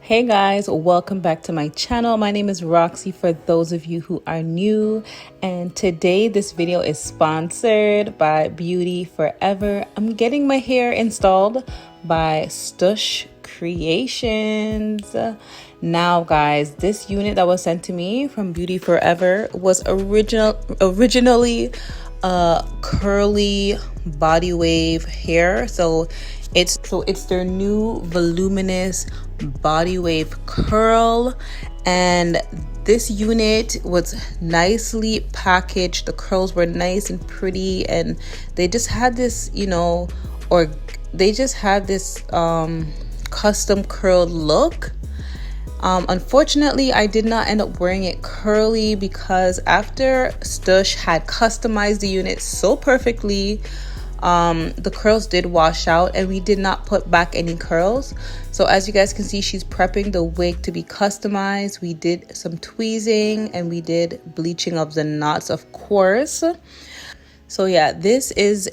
Hey guys, welcome back to my channel. My name is Roxy for those of you who are new, and today this video is sponsored by Beauty Forever. I'm getting my hair installed by Stush Creations. Now guys, this unit that was sent to me from Beauty Forever was originally curly body wave hair. So it's their new voluminous body wave curl, and this unit was nicely packaged. The curls were nice and pretty, and they just had this, custom curled look. Unfortunately, I did not end up wearing it curly because after Stush had customized the unit so perfectly, the curls did wash out and we did not put back any curls. So as you guys can see, she's prepping the wig to be customized. We did some tweezing and we did bleaching of the knots, of course. So yeah, this is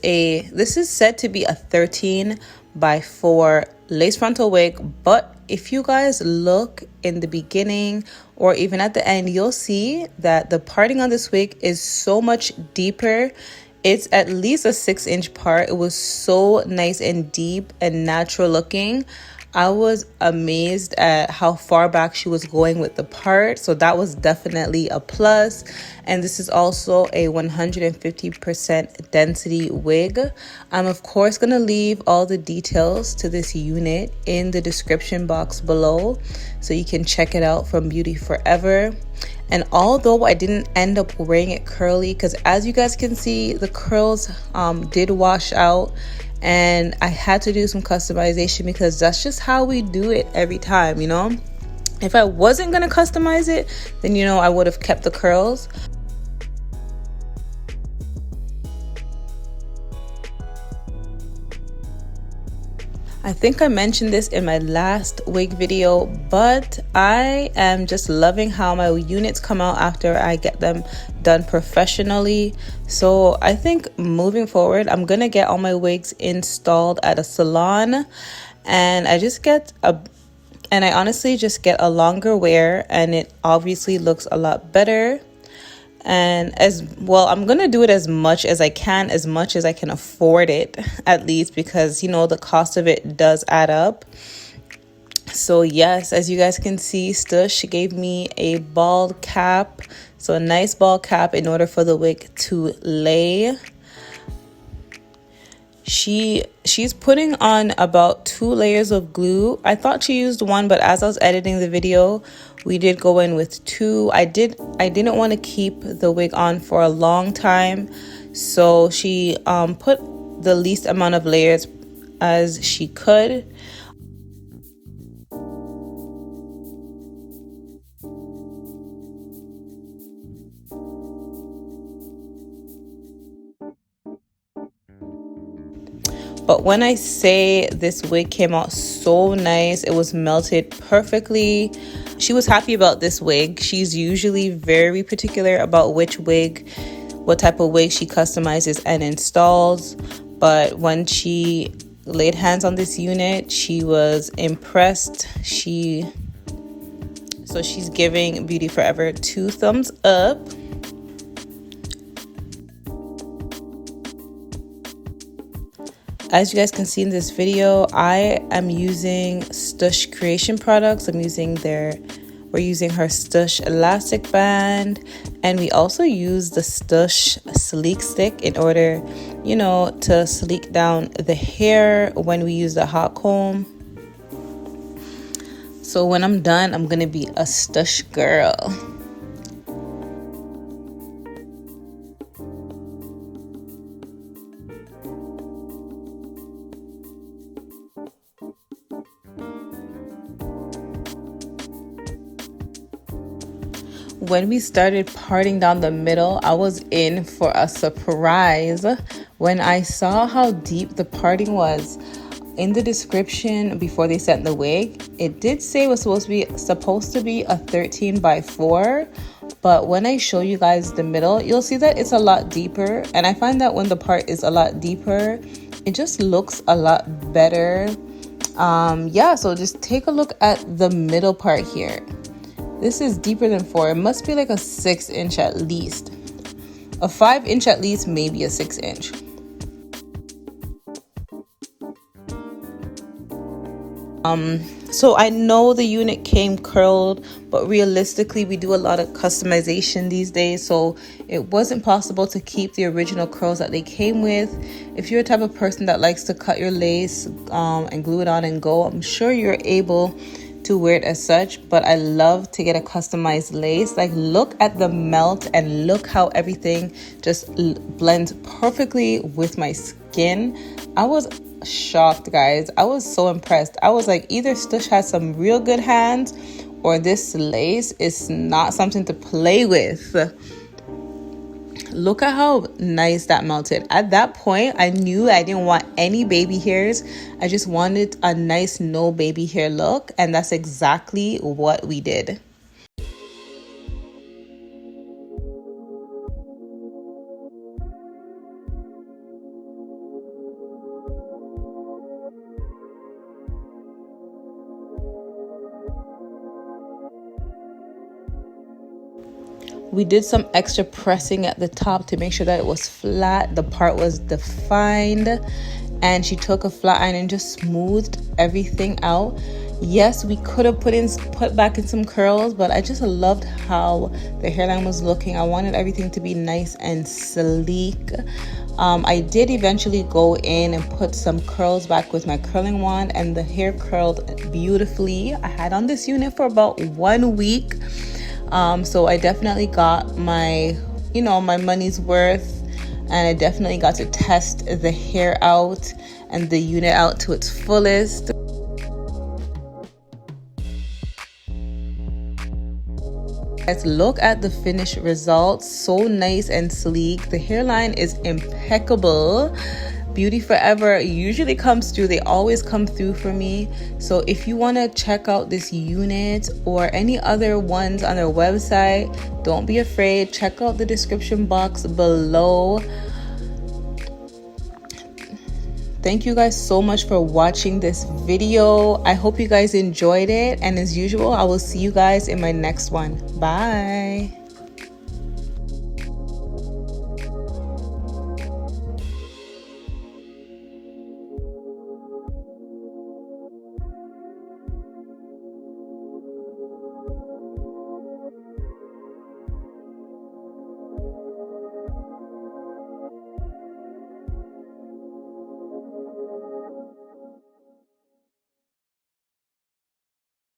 set to be a 13 by 4 lace frontal wig, but if you guys look in the beginning or even at the end, you'll see that the parting on this wig is so much deeper. It's at least a 6-inch part. It was so nice and deep and natural looking. I was amazed at how far back she was going with the part. So that was definitely a plus. And this is also a 150% density wig. I'm of course going to leave all the details to this unit in the description box below, so you can check it out from Beauty Forever. And although I didn't end up wearing it curly, because as you guys can see, the curls did wash out, and I had to do some customization because that's just how we do it every time, If I wasn't going to customize it, then, I would have kept the curls. I think I mentioned this in my last wig video, but I am just loving how my units come out after I get them done professionally. So I think moving forward, I'm gonna get all my wigs installed at a salon, and I honestly just get a longer wear, and it obviously looks a lot better. And as well, I'm gonna do it as much as I can afford it, at least, because the cost of it does add up. So yes, as you guys can see, Stush gave me a bald cap, so a nice bald cap in order for the wig to lay. She's putting on about 2 layers of glue. I thought she used 1, but as I was editing the video, we did go in with 2. I didn't want to keep the wig on for a long time, so she put the least amount of layers as she could. But when I say this wig came out so nice, it was melted perfectly. She was happy about this wig. She's usually very particular about what type of wig she customizes and installs. But when she laid hands on this unit, she was impressed. So she's giving Beauty Forever 2 thumbs up. As you guys can see in this video, I am using Stush Creation products. We're using her Stush elastic band, and we also use the Stush sleek stick in order, to sleek down the hair when we use the hot comb. So when I'm done, I'm gonna be a Stush girl. When we started parting down the middle, I was in for a surprise when I saw how deep the parting was. In the description before they sent the wig, it did say it was supposed to be a 13 by 4, but when I show you guys the middle, you'll see that it's a lot deeper. And I find that when the part is a lot deeper, it just looks a lot better. Yeah, so just take a look at the middle part here. This is deeper than 4. It must be like a 6-inch at least. A 5-inch at least, maybe a 6-inch. So I know the unit came curled, but realistically we do a lot of customization these days, so it wasn't possible to keep the original curls that they came with. If you're a type of person that likes to cut your lace and glue it on and go, I'm sure you're able to wear it as such, but I love to get a customized lace. Like, look at the melt and look how everything just blends perfectly with my skin. I was shocked, guys. I was so impressed. I was like, either Stush has some real good hands or this lace is not something to play with. Look at how nice that melted. At that point, I knew I didn't want any baby hairs. I just wanted a nice no baby hair look, and that's exactly what we did. We did some extra pressing at the top to make sure that it was flat, the part was defined, and she took a flat iron and just smoothed everything out. Yes, we could have put back in some curls, but I just loved how the hairline was looking. I wanted everything to be nice and sleek. I did eventually go in and put some curls back with my curling wand, and the hair curled beautifully. I had on this unit for about 1 week. So I definitely got my, my money's worth, and I definitely got to test the hair out and the unit out to its fullest. Let's look at the finished results. So nice and sleek. The hairline is impeccable. Beauty Forever usually comes through. They always come through for me. So if you want to check out this unit or any other ones on their website, don't be afraid. Check out the description box below. Thank you guys so much for watching this video. I hope you guys enjoyed it, and as usual, I will see you guys in my next one. Bye.